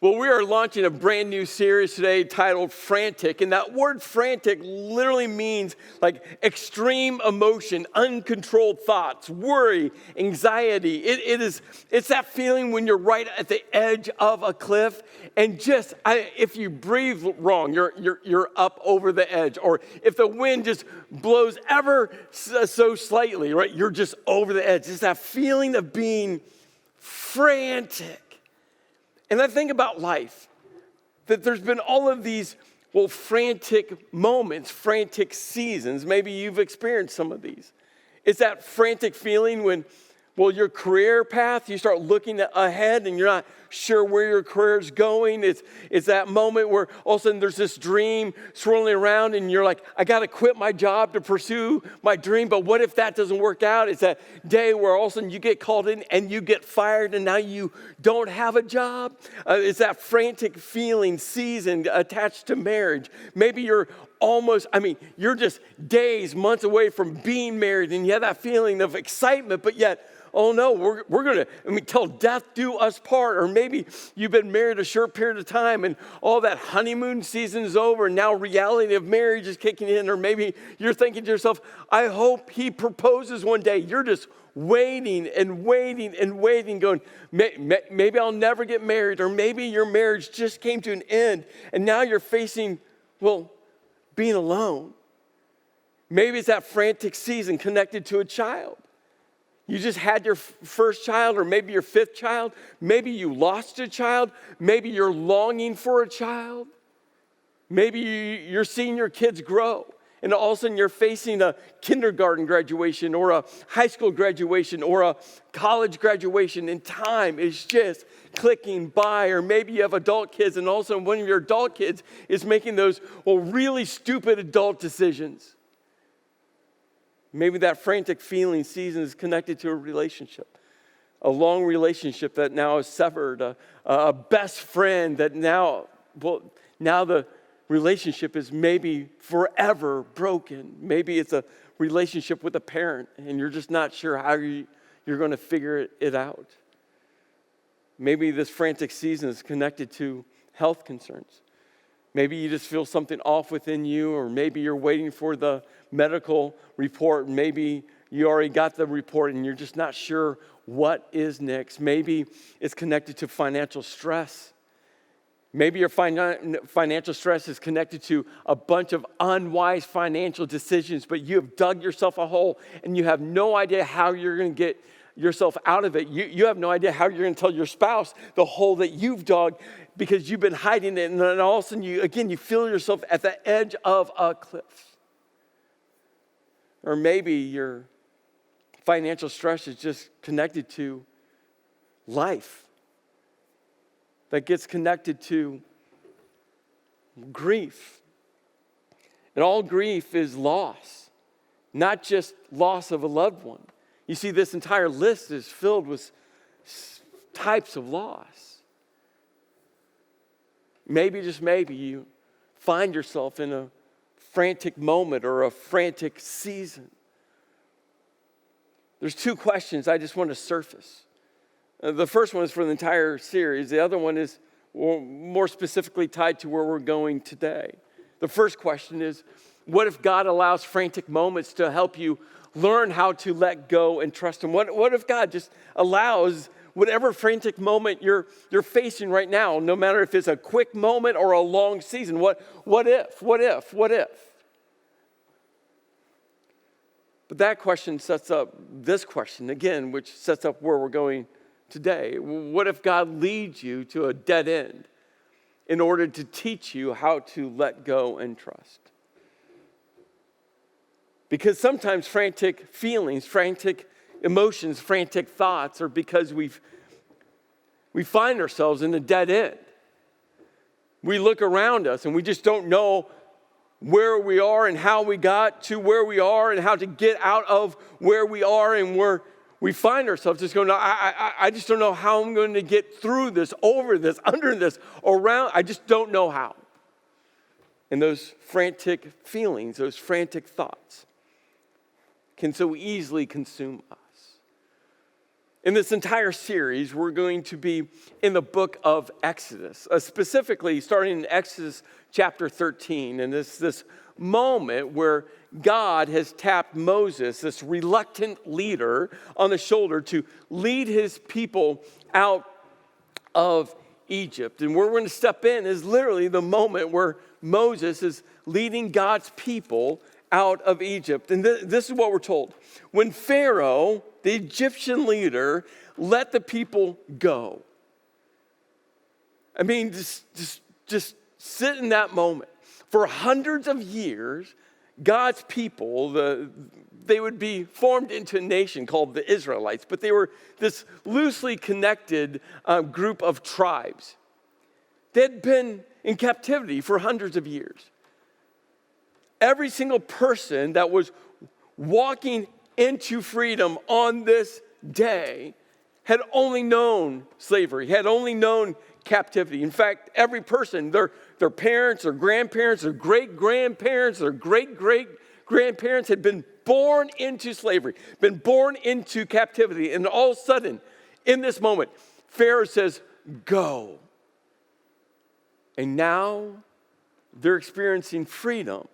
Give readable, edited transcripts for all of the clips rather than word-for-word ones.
Well, we are launching a brand new series today titled FRANTIC, and that word frantic literally means like extreme emotion, uncontrolled thoughts, worry, anxiety. It's that feeling when you're right at the edge of a cliff, and if you breathe wrong, you're up over the edge, or if the wind just blows ever so slightly, right, you're just over the edge. It's that feeling of being frantic. And I think about life, that there's been all of these, frantic moments, frantic seasons. Maybe you've experienced some of these. It's that frantic feeling when, your career path, you start looking ahead and you're not sure where your career is going. It's that moment where all of a sudden there's this dream swirling around and you're like, I got to quit my job to pursue my dream, but what if that doesn't work out? It's that day where all of a sudden you get called in and you get fired and now you don't have a job. It's that frantic feeling season attached to marriage. Maybe you're just days, months away from being married and you have that feeling of excitement, but yet, oh no, we're going to, till death do us part. Or maybe you've been married a short period of time and all that honeymoon season is over and now reality of marriage is kicking in. Or maybe you're thinking to yourself, I hope he proposes one day. You're just waiting and waiting and waiting, going, maybe I'll never get married. Or maybe your marriage just came to an end and now you're facing, being alone. Maybe it's that frantic season connected to a child. You just had your first child, or maybe your fifth child. Maybe you lost a child. Maybe you're longing for a child. Maybe you're seeing your kids grow, and all of a sudden you're facing a kindergarten graduation, or a high school graduation, or a college graduation, and time is just clicking by. Or maybe you have adult kids, and all of a sudden one of your adult kids is making those really stupid adult decisions. Maybe that frantic feeling season is connected to a relationship, a long relationship that now is severed, a best friend that now the relationship is maybe forever broken. Maybe it's a relationship with a parent and you're just not sure how you're going to figure it out. Maybe this frantic season is connected to health concerns. Maybe you just feel something off within you, or maybe you're waiting for the medical report. Maybe you already got the report and you're just not sure what is next. Maybe it's connected to financial stress. Maybe your financial stress is connected to a bunch of unwise financial decisions, but you have dug yourself a hole and you have no idea how you're going to get yourself out of it. You have no idea how you're going to tell your spouse the hole that you've dug because you've been hiding it. And then all of a sudden, you feel yourself at the edge of a cliff. Or maybe your financial stress is just connected to life. That gets connected to grief. And all grief is loss, not just loss of a loved one. You see, this entire list is filled with types of loss. Maybe, just maybe, you find yourself in a frantic moment or a frantic season. There's two questions I just want to surface. The first one is for the entire series. The other one is more specifically tied to where we're going today. The first question is, what if God allows frantic moments to help you learn how to let go and trust Him? What if God just allows whatever frantic moment you're facing right now, no matter if it's a quick moment or a long season? What if? But that question sets up this question again, which sets up where we're going today. What if God leads you to a dead end in order to teach you how to let go and trust? Because sometimes frantic feelings, frantic emotions, frantic thoughts are because we find ourselves in a dead end. We look around us and we just don't know where we are and how we got to where we are and how to get out of where we are, and we find ourselves just going, I just don't know how I'm going to get through this, over this, under this, around. I just don't know how. And those frantic feelings, those frantic thoughts can so easily consume us. In this entire series, we're going to be in the book of Exodus, specifically starting in Exodus chapter 13. And it's this moment where God has tapped Moses, this reluctant leader, on the shoulder to lead his people out of Egypt. And where we're going to step in is literally the moment where Moses is leading God's people out of Egypt. And this is what we're told. When Pharaoh, the Egyptian leader, let the people go. I mean, just sit in that moment. For hundreds of years, God's people, they would be formed into a nation called the Israelites, but they were this loosely connected group of tribes. They had been in captivity for hundreds of years. Every single person that was walking into freedom on this day had only known slavery, had only known captivity. In fact, every person, their parents, their grandparents, their great-grandparents, their great-great-grandparents had been born into slavery, been born into captivity. And all of a sudden, in this moment, Pharaoh says, go. And now they're experiencing freedom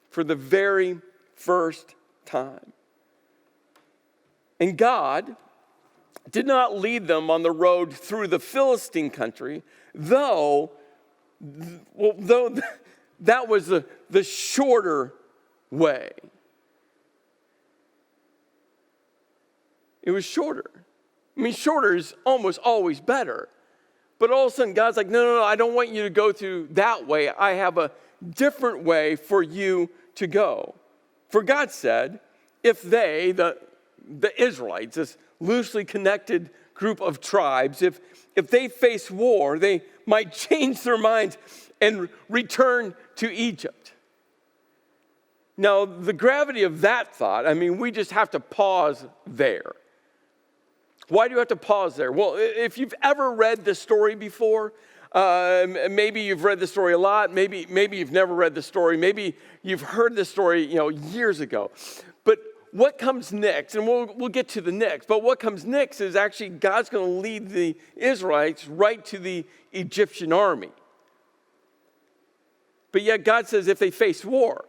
for the very first time. And God did not lead them on the road through the Philistine country, though that was the shorter way. It was shorter. I mean, shorter is almost always better. But all of a sudden, God's like, no, I don't want you to go through that way. I have a different way for you to go. For God said, if they, the Israelites, this loosely connected group of tribes, if they face war, they might change their minds and return to Egypt. Now, the gravity of that thought, I mean, we just have to pause there. Why do you have to pause there? Well, if you've ever read this story before, maybe you've read the story a lot, maybe you've never read the story, maybe you've heard the story, years ago. But what comes next, and we'll get to the next, but what comes next is actually God's going to lead the Israelites right to the Egyptian army. But yet God says if they face war,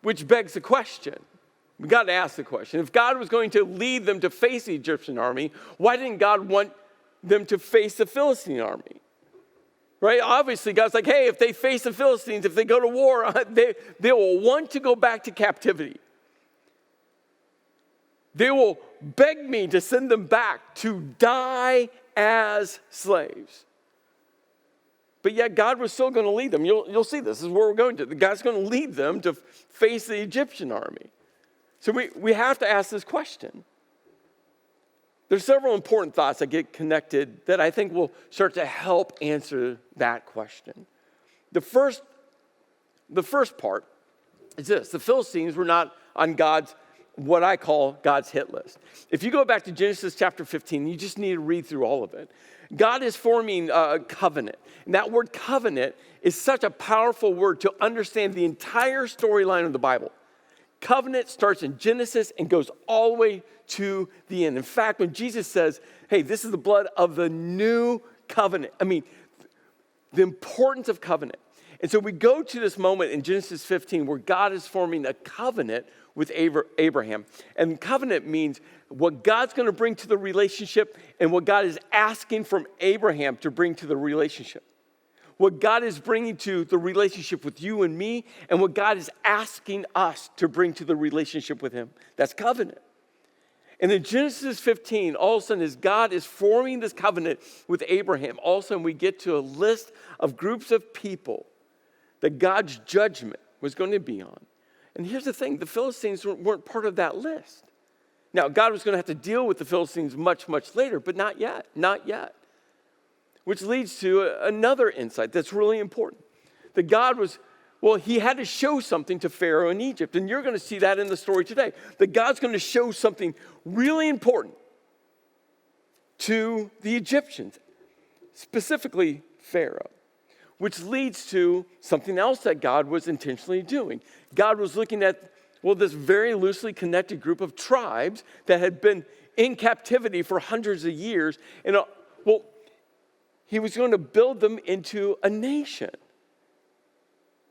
which begs the question, we got to ask the question, if God was going to lead them to face the Egyptian army, why didn't God want them to face the Philistine army? Right? Obviously, God's like, hey, if they face the Philistines, if they go to war, they will want to go back to captivity. They will beg me to send them back to die as slaves. But yet God was still going to lead them. You'll see this is where we're going to. God's going to lead them to face the Egyptian army. So we have to ask this question. There's several important thoughts that get connected that I think will start to help answer that question. The first part is this. The Philistines were not on what I call God's hit list. If you go back to Genesis chapter 15, you just need to read through all of it. God is forming a covenant. And that word covenant is such a powerful word to understand the entire storyline of the Bible. Covenant starts in Genesis and goes all the way to the end. In fact, when Jesus says, hey, this is the blood of the new covenant. I mean, the importance of covenant. And so we go to this moment in Genesis 15 where God is forming a covenant with Abraham. And covenant means what God's going to bring to the relationship and what God is asking from Abraham to bring to the relationship. What God is bringing to the relationship with you and me, and what God is asking us to bring to the relationship with him. That's covenant. And in Genesis 15, all of a sudden, as God is forming this covenant with Abraham, all of a sudden we get to a list of groups of people that God's judgment was going to be on. And here's the thing, the Philistines weren't part of that list. Now, God was going to have to deal with the Philistines much, much later, but not yet. Which leads to another insight that's really important. That God he had to show something to Pharaoh in Egypt. And you're going to see that in the story today. That God's going to show something really important to the Egyptians, specifically Pharaoh. Which leads to something else that God was intentionally doing. God was looking at Well, this very loosely connected group of tribes that had been in captivity for hundreds of years, and he was going to build them into a nation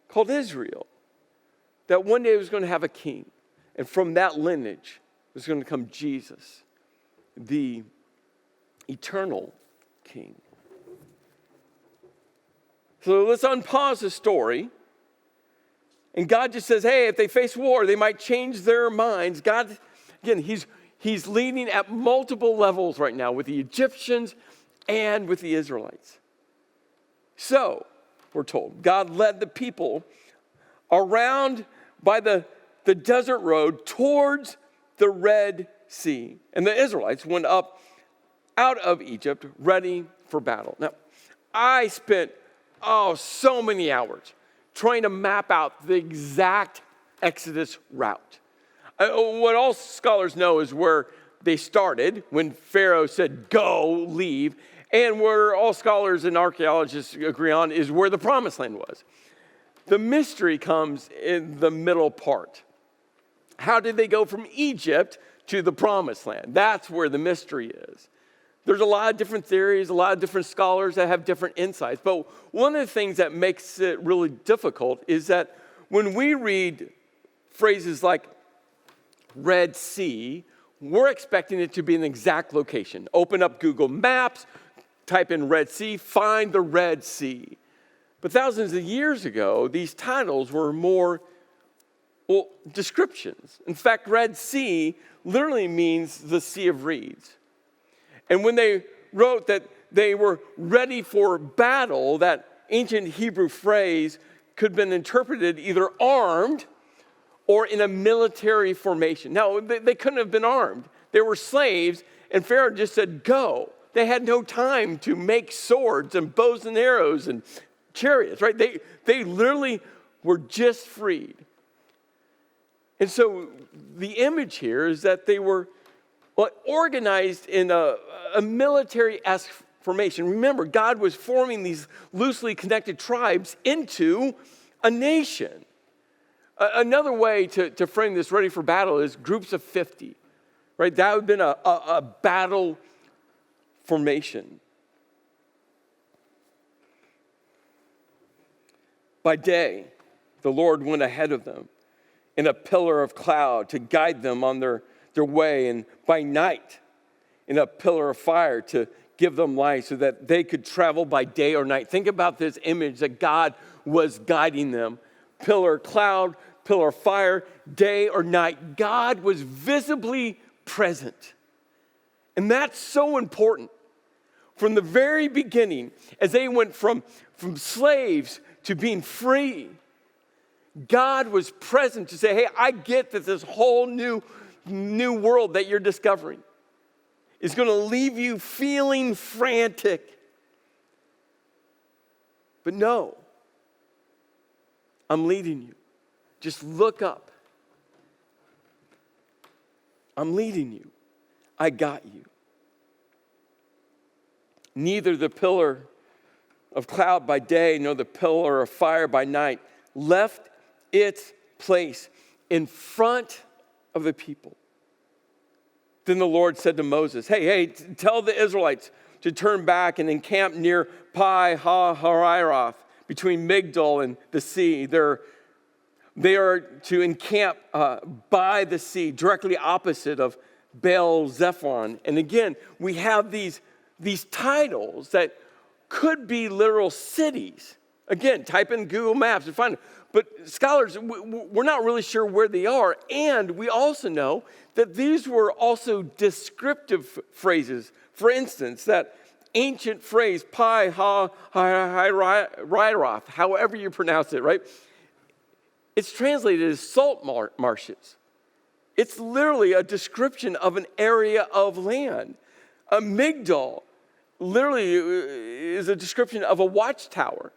called Israel, that one day was going to have a king. And from that lineage was going to come Jesus, the eternal king. So let's unpause the story. And God just says, hey, if they face war, they might change their minds. God, again, he's leading at multiple levels right now with the Egyptians and with the Israelites. So, we're told, God led the people around by the desert road towards the Red Sea. And the Israelites went up out of Egypt ready for battle. Now, I spent, so many hours trying to map out the exact Exodus route. What all scholars know is where they started when Pharaoh said, go, leave, and where all scholars and archaeologists agree on is where the promised land was. The mystery comes in the middle part. How did they go from Egypt to the promised land? That's where the mystery is. There's a lot of different theories, a lot of different scholars that have different insights. But one of the things that makes it really difficult is that when we read phrases like Red Sea, we're expecting it to be an exact location. Open up Google Maps, type in Red Sea, find the Red Sea. But thousands of years ago, these titles were more, descriptions. In fact, Red Sea literally means the Sea of Reeds. And when they wrote that they were ready for battle, that ancient Hebrew phrase could have been interpreted either armed or in a military formation. Now, they couldn't have been armed. They were slaves, and Pharaoh just said, go. They had no time to make swords and bows and arrows and chariots, right? They literally were just freed. And so the image here is that they were organized in a military-esque formation. Remember, God was forming these loosely connected tribes into a nation. Another way to frame this ready for battle is groups of 50, right? That would have been a battle formation. By day, the Lord went ahead of them in a pillar of cloud to guide them on their way, and by night, in a pillar of fire to give them light so that they could travel by day or night. Think about this image that God was guiding them. Pillar of cloud, pillar of fire, day or night. God was visibly present. And that's so important. From the very beginning, as they went from slaves to being free, God was present to say, hey, I get that this whole new world that you're discovering is going to leave you feeling frantic. But no, I'm leading you. Just look up. I'm leading you. I got you. Neither the pillar of cloud by day nor the pillar of fire by night left its place in front of the people. Then the Lord said to Moses, hey, tell the Israelites to turn back and encamp near Pi-hahiroth, between Migdol and the sea. They are to encamp by the sea, directly opposite of Baal-zephon. And again, we have these titles that could be literal cities. Again, type in Google Maps and find them. But scholars, we're not really sure where they are. And we also know that these were also descriptive phrases. For instance, that ancient phrase, Pi-hahiroth, however you pronounce it, right? It's translated as salt marshes. It's literally a description of an area of land. A Migdol literally is a description of a watchtower.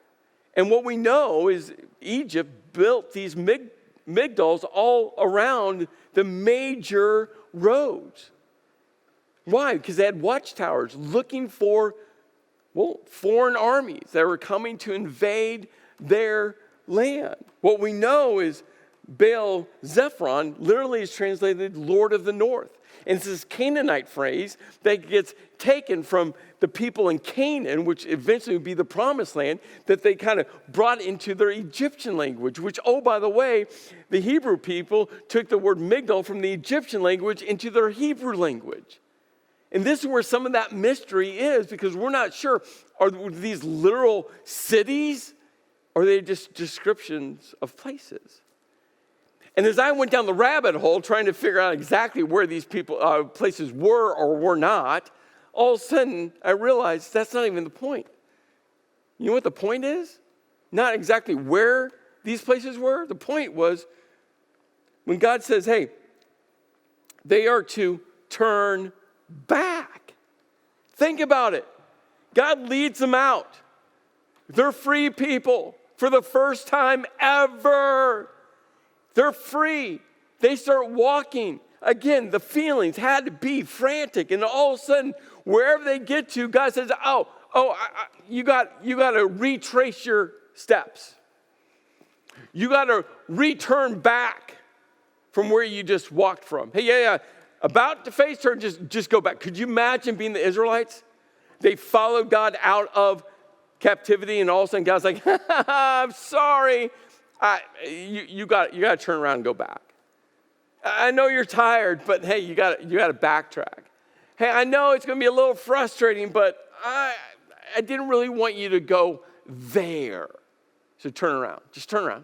And what we know is Egypt built these migdals all around the major roads. Why? Because they had watchtowers looking for, foreign armies that were coming to invade their land. What we know is Baal Zephron literally is translated Lord of the North. And it's this Canaanite phrase that gets taken from the people in Canaan, which eventually would be the promised land, that they kind of brought into their Egyptian language, which, oh, by the way, the Hebrew people took the word Migdal from the Egyptian language into their Hebrew language. And this is where some of that mystery is, because we're not sure, are these literal cities, or are they just descriptions of places? And as I went down the rabbit hole trying to figure out exactly where these places were or were not, all of a sudden I realized that's not even the point. You know what the point is? Not exactly where these places were. The point was when God says, hey, they are to turn back. Think about it. God leads them out. They're free people for the first time ever. They're free. They start walking. Again, the feelings had to be frantic. And all of a sudden, wherever they get to, God says, you got to retrace your steps. You got to return back from where you just walked from. Hey, about to face turn, just go back. Could you imagine being the Israelites? They followed God out of captivity, and all of a sudden God's like, I'm sorry. You got to turn around and go back. I know you're tired, but hey, you got to backtrack. Hey, I know it's going to be a little frustrating, but I didn't really want you to go there. So turn around. Just turn around.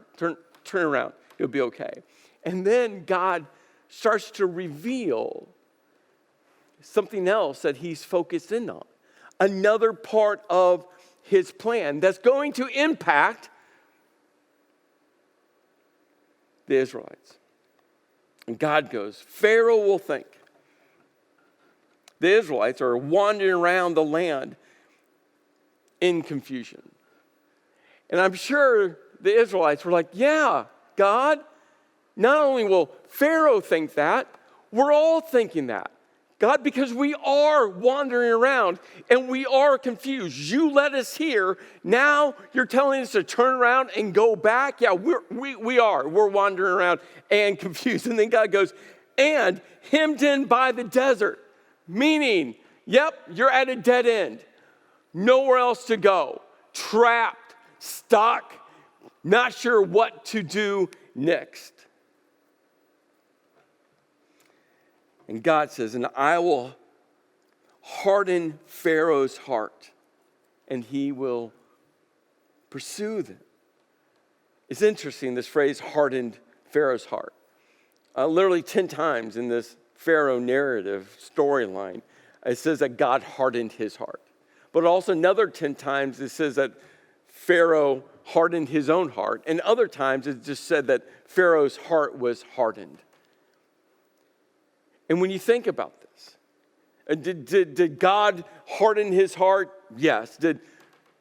Turn around. It'll be okay. And then God starts to reveal something else that he's focused in on. Another part of his plan that's going to impact the Israelites. And God goes, Pharaoh will think the Israelites are wandering around the land in confusion. And I'm sure the Israelites were like, yeah, God, not only will Pharaoh think that, we're all thinking that. God, because we are wandering around and we are confused. You led us here. Now you're telling us to turn around and go back. Yeah, we are. We're wandering around and confused. And then God goes, and hemmed in by the desert. Meaning, yep, you're at a dead end. Nowhere else to go. Trapped, stuck, not sure what to do next. And God says, and I will harden Pharaoh's heart, and he will pursue them. It's interesting, this phrase, hardened Pharaoh's heart. Literally 10 times in this Pharaoh narrative storyline, it says that God hardened his heart. But also another 10 times it says that Pharaoh hardened his own heart. And other times it just said that Pharaoh's heart was hardened. And when you think about this, did God harden his heart? Yes. Did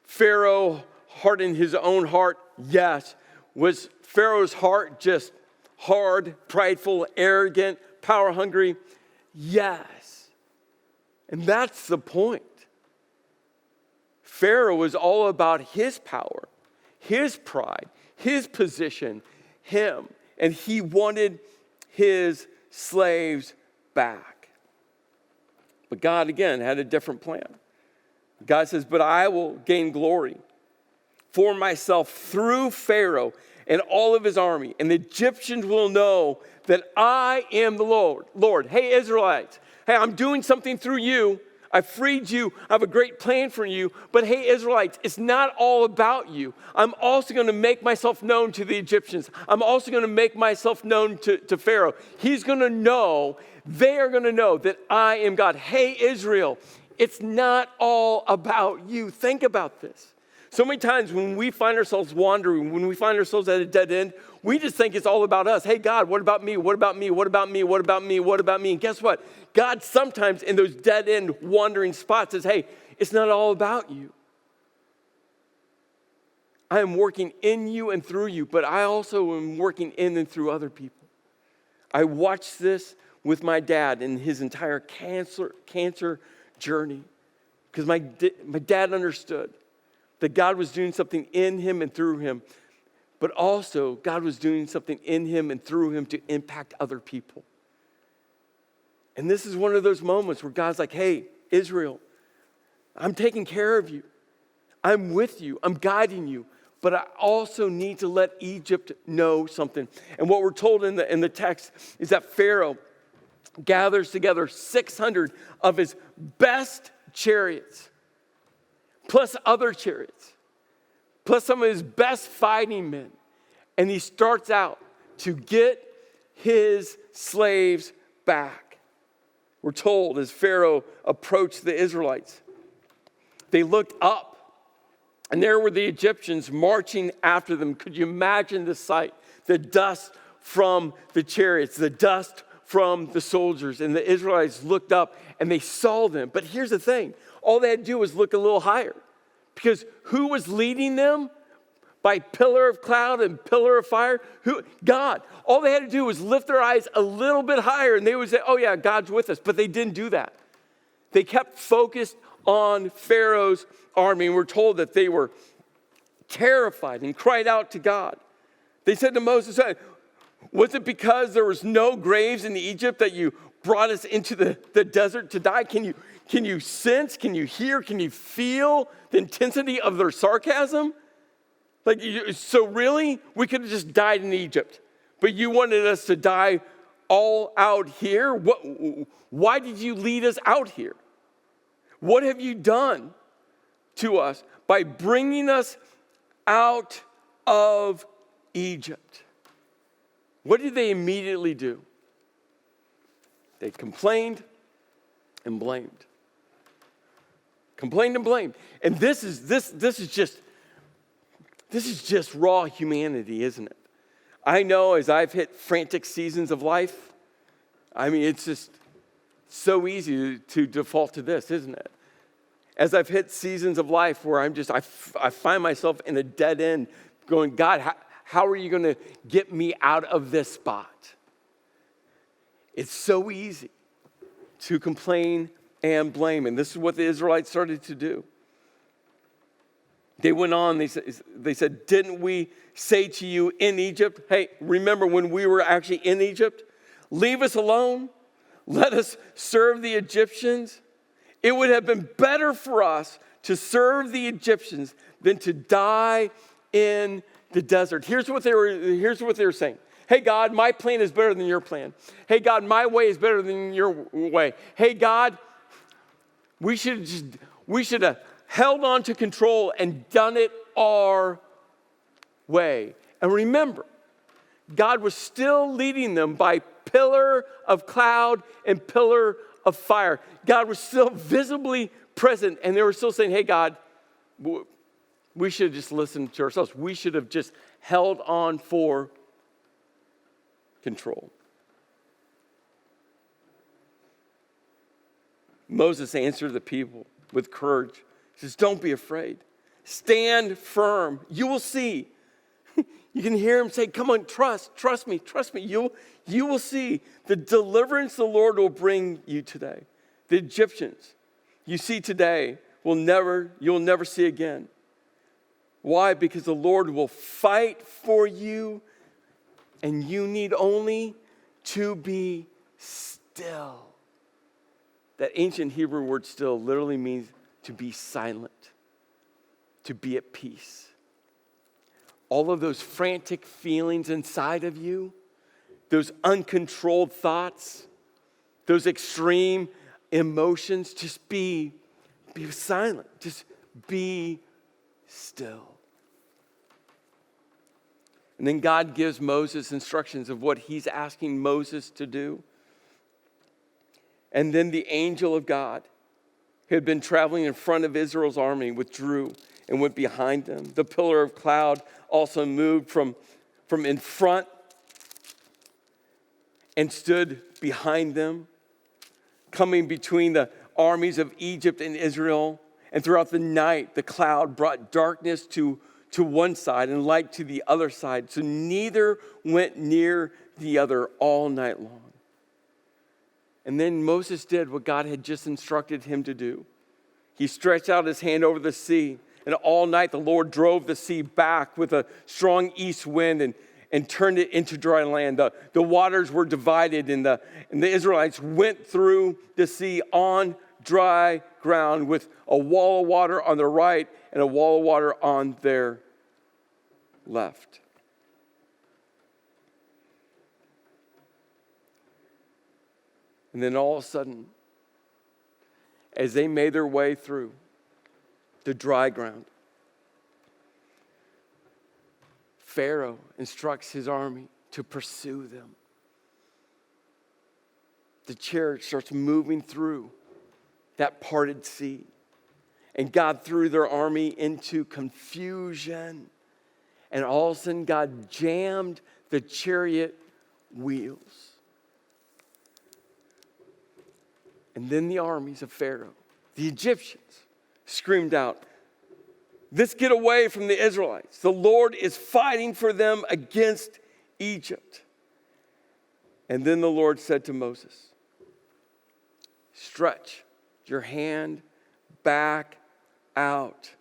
Pharaoh harden his own heart? Yes. Was Pharaoh's heart just hard, prideful, arrogant, power hungry? Yes. And that's the point. Pharaoh was all about his power, his pride, his position, him. And he wanted his slaves back. But God, again, had a different plan. God says, but I will gain glory for myself through Pharaoh and all of his army. And the Egyptians will know that I am the Lord. Hey, Israelites. Hey, I'm doing something through you. I freed you. I have a great plan for you. But hey, Israelites, it's not all about you. I'm also going to make myself known to the Egyptians. I'm also going to make myself known to Pharaoh. He's going to know, they are going to know that I am God. Hey, Israel, it's not all about you. Think about this. So many times when we find ourselves wandering, when we find ourselves at a dead end, we just think it's all about us. Hey, God, what about me? What about me? What about me? What about me? What about me? And guess what? God sometimes in those dead end wandering spots says, hey, it's not all about you. I am working in you and through you, but I also am working in and through other people. I watched this with my dad in his entire cancer journey because my dad understood that God was doing something in him and through him. but also God was doing something in him and through him to impact other people. And this is one of those moments where God's like, hey, Israel, I'm taking care of you. I'm with you. I'm guiding you. But I also need to let Egypt know something. And what we're told in the text is that Pharaoh gathers together 600 of his best chariots, plus other chariots, plus some of his best fighting men. And he starts out to get his slaves back. We're told as Pharaoh approached the Israelites, they looked up, and there were the Egyptians marching after them. Could you imagine the sight? The dust from the chariots, the dust from the soldiers. And the Israelites looked up and they saw them. But here's the thing. All they had to do was look a little higher. Because who was leading them? By pillar of cloud and pillar of fire? Who? God. All they had to do was lift their eyes a little bit higher and they would say, oh yeah, God's with us. But they didn't do that. They kept focused on Pharaoh's army. And we're told that they were terrified and cried out to God. They said to Moses, was it because there was no graves in Egypt that you brought us into the desert to die? Can you sense, can you hear, can you feel the intensity of their sarcasm? Like, so really, we could have just died in Egypt, but you wanted us to die all out here? Why did you lead us out here? What have you done to us by bringing us out of Egypt? What did they immediately do? They complained and blamed. Complained and blamed. And this is just raw humanity, isn't it? I know as I've hit frantic seasons of life, I mean, it's just so easy to default to this, isn't it? As I've hit seasons of life where I find myself in a dead end going, God, how are you going to get me out of this spot? It's so easy to complain and blame. And this is what the Israelites started to do. They went on, they said, didn't we say to you in Egypt, hey, remember when we were actually in Egypt? Leave us alone. Let us serve the Egyptians. It would have been better for us to serve the Egyptians than to die in the desert. Here's what they were saying. Hey, God, my plan is better than your plan. Hey, God, my way is better than your way. Hey, God, we should have held on to control and done it our way. And remember, God was still leading them by pillar of cloud and pillar of fire. God was still visibly present, and they were still saying, hey, God, we should have just listened to ourselves. We should have just held on for control. Moses answered the people with courage. He says, don't be afraid. Stand firm. You will see. You can hear him say, come on, trust me. You will see the deliverance the Lord will bring you today. The Egyptians you see today you'll never see again. Why? Because the Lord will fight for you, and you need only to be still. That ancient Hebrew word still literally means to be silent, to be at peace. All of those frantic feelings inside of you, those uncontrolled thoughts, those extreme emotions, just be silent. Just be still. And then God gives Moses instructions of what he's asking Moses to do. And then the angel of God, who had been traveling in front of Israel's army, withdrew and went behind them. The pillar of cloud also moved from in front and stood behind them, coming between the armies of Egypt and Israel. And throughout the night, the cloud brought darkness to one side and light to the other side. So neither went near the other all night long. And then Moses did what God had just instructed him to do. He stretched out his hand over the sea, And all night the Lord drove the sea back with a strong east wind and turned it into dry land. The waters were divided, and the Israelites went through the sea on dry ground with a wall of water on their right and a wall of water on their left. And then all of a sudden, as they made their way through the dry ground, Pharaoh instructs his army to pursue them. The chariot starts moving through that parted sea. And God threw their army into confusion. And all of a sudden, God jammed the chariot wheels. And then the armies of Pharaoh, the Egyptians, screamed out, "Let's get away from the Israelites. The Lord is fighting for them against Egypt." And then the Lord said to Moses, "Stretch your hand back out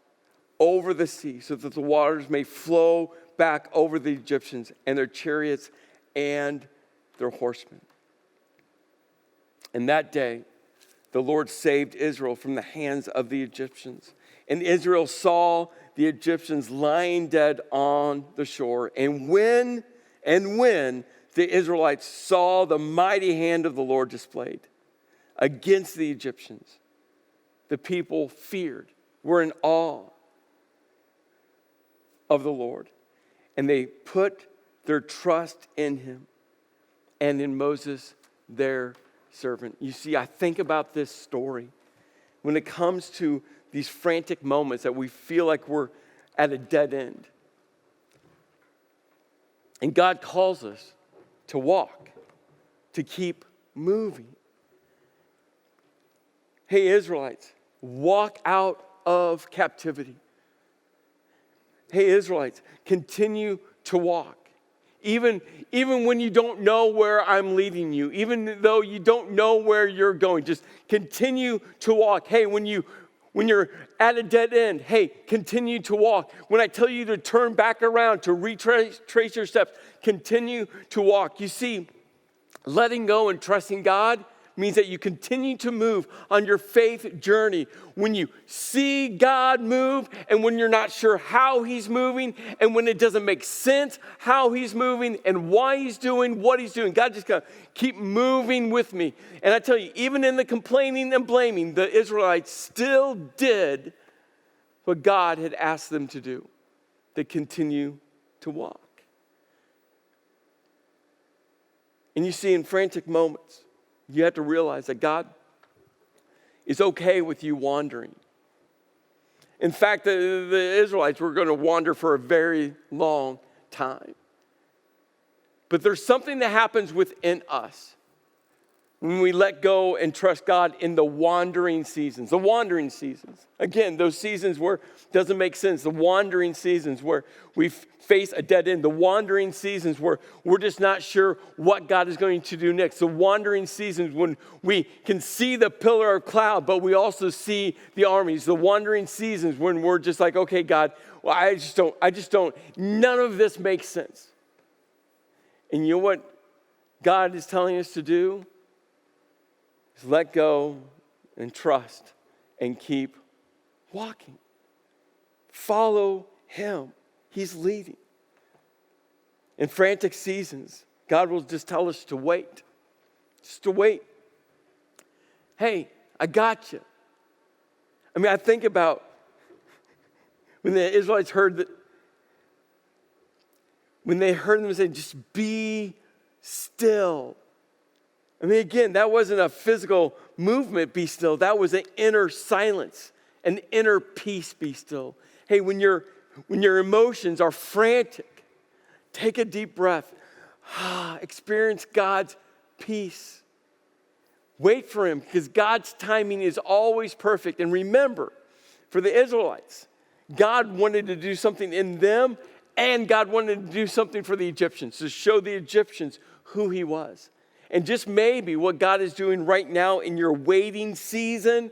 over the sea so that the waters may flow back over the Egyptians and their chariots and their horsemen." And that day, the Lord saved Israel from the hands of the Egyptians. And Israel saw the Egyptians lying dead on the shore. And when the Israelites saw the mighty hand of the Lord displayed against the Egyptians, the people feared, were in awe of the Lord. And they put their trust in him and in Moses, their servant. You see, I think about this story when it comes to these frantic moments that we feel like we're at a dead end. And God calls us to walk, to keep moving. Hey, Israelites, walk out of captivity. Hey, Israelites, continue to walk. Even when you don't know where I'm leading you, even though you don't know where you're going, just continue to walk. Hey, when you're at a dead end, hey, continue to walk. When I tell you to turn back around, to retrace your steps, continue to walk. You see, letting go and trusting God means that you continue to move on your faith journey. When you see God move and when you're not sure how he's moving and when it doesn't make sense how he's moving and why he's doing what he's doing, God just gotta keep moving with me. And I tell you, even in the complaining and blaming, the Israelites still did what God had asked them to do. They continue to walk. And you see, in frantic moments, you have to realize that God is okay with you wandering. In fact, the Israelites were going to wander for a very long time. But there's something that happens within us when we let go and trust God in the wandering seasons. The wandering seasons. Again, those seasons where it doesn't make sense. The wandering seasons where we face a dead end. The wandering seasons where we're just not sure what God is going to do next. The wandering seasons when we can see the pillar of cloud, but we also see the armies. The wandering seasons when we're just like, okay, God, well, I just don't, none of this makes sense. And you know what God is telling us to do? Let go and trust and keep walking. Follow him. He's leading. In frantic seasons, God will just tell us to wait. Just to wait. Hey, I got you. I mean, I think about when the Israelites heard that, when they heard them say, just be still. I mean, again, that wasn't a physical movement, be still. That was an inner silence, an inner peace, be still. Hey, when your emotions are frantic, take a deep breath. Experience God's peace. Wait for him, because God's timing is always perfect. And remember, for the Israelites, God wanted to do something in them, and God wanted to do something for the Egyptians, to show the Egyptians who he was. And just maybe what God is doing right now in your waiting season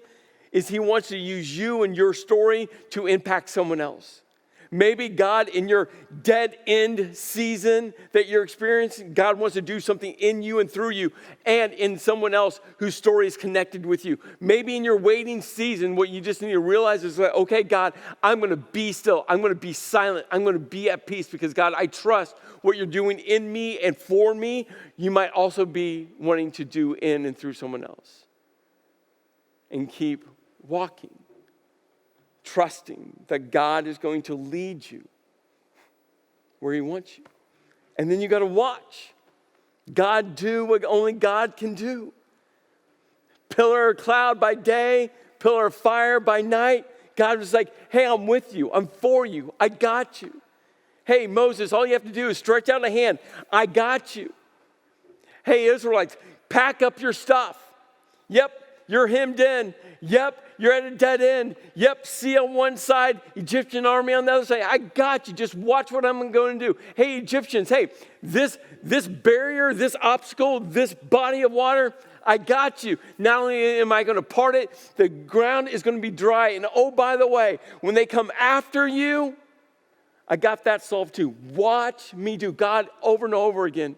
is he wants to use you and your story to impact someone else. Maybe God, in your dead end season that you're experiencing, God wants to do something in you and through you and in someone else whose story is connected with you. Maybe in your waiting season, what you just need to realize is that, okay, God, I'm going to be still. I'm going to be silent. I'm going to be at peace because, God, I trust what you're doing in me and for me. You might also be wanting to do in and through someone else. And keep walking, trusting that God is going to lead you where he wants you. And then you got to watch God do what only God can do. Pillar of cloud by day, pillar of fire by night. God was like, hey, I'm with you. I'm for you. I got you. Hey, Moses, all you have to do is stretch out a hand. I got you. Hey, Israelites, pack up your stuff. Yep, you're hemmed in. Yep, you're at a dead end. Yep, sea on one side, Egyptian army on the other side. I got you. Just watch what I'm going to do. Hey, Egyptians, hey, this barrier, this obstacle, this body of water, I got you. Not only am I going to part it, the ground is going to be dry. And oh, by the way, when they come after you, I got that solved too. Watch me do. God, over and over again,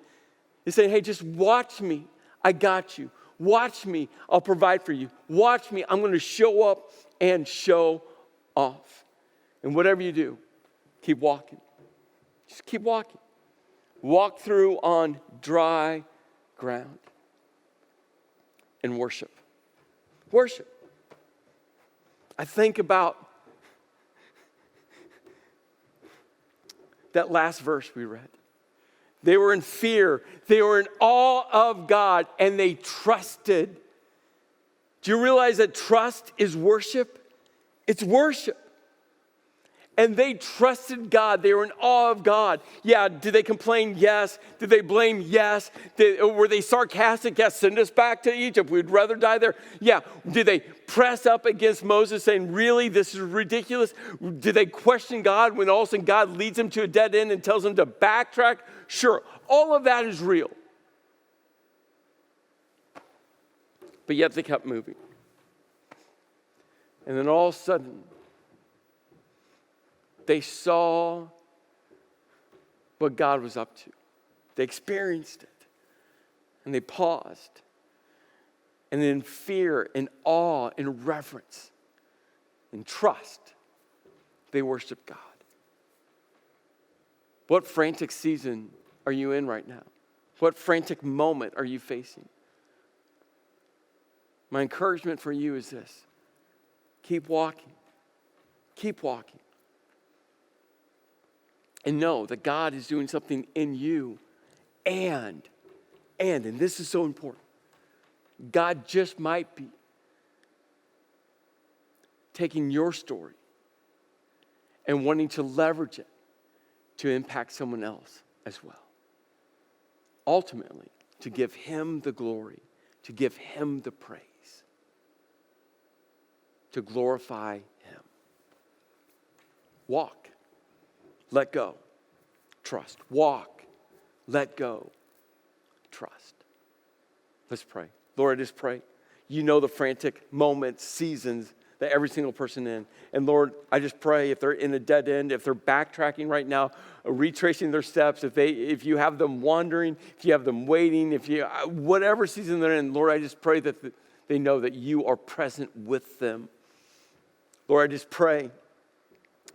is saying, hey, just watch me. I got you. Watch me, I'll provide for you. Watch me, I'm going to show up and show off. And whatever you do, keep walking. Just keep walking. Walk through on dry ground and worship. Worship. I think about that last verse we read. They were in fear. They were in awe of God, and they trusted. Do you realize that trust is worship? It's worship. And they trusted God. They were in awe of God. Yeah, did they complain? Yes. Did they blame? Yes. Were they sarcastic? Yes, send us back to Egypt. We'd rather die there. Yeah. Did they press up against Moses saying, really, this is ridiculous? Did they question God when all of a sudden God leads them to a dead end and tells them to backtrack? Sure, all of that is real. But yet they kept moving. And then all of a sudden, they saw what God was up to. They experienced it. And they paused. And in fear and awe and reverence and trust, they worshiped God. What frantic season are you in right now? What frantic moment are you facing? My encouragement for you is this. Keep walking. Keep walking. And know that God is doing something in you. And this is so important, God just might be taking your story and wanting to leverage it to impact someone else as well. Ultimately, to give him the glory, to give him the praise, to glorify him. Walk. Let go. Trust. Walk. Let go. Trust. Let's pray. Lord, I just pray. You know the frantic moments, seasons that every single person in. And Lord, I just pray if they're in a dead end, if they're backtracking right now, retracing their steps, if you have them wandering, if you have them waiting, whatever season they're in, Lord, I just pray that they know that you are present with them. Lord, I just pray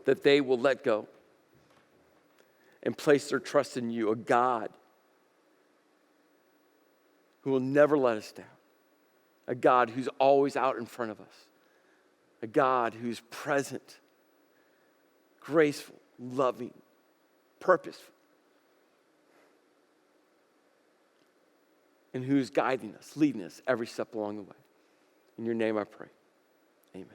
that they will let go and place their trust in you, a God who will never let us down, a God who's always out in front of us, a God who's present, graceful, loving, purposeful, and who's guiding us, leading us every step along the way. In your name I pray. Amen.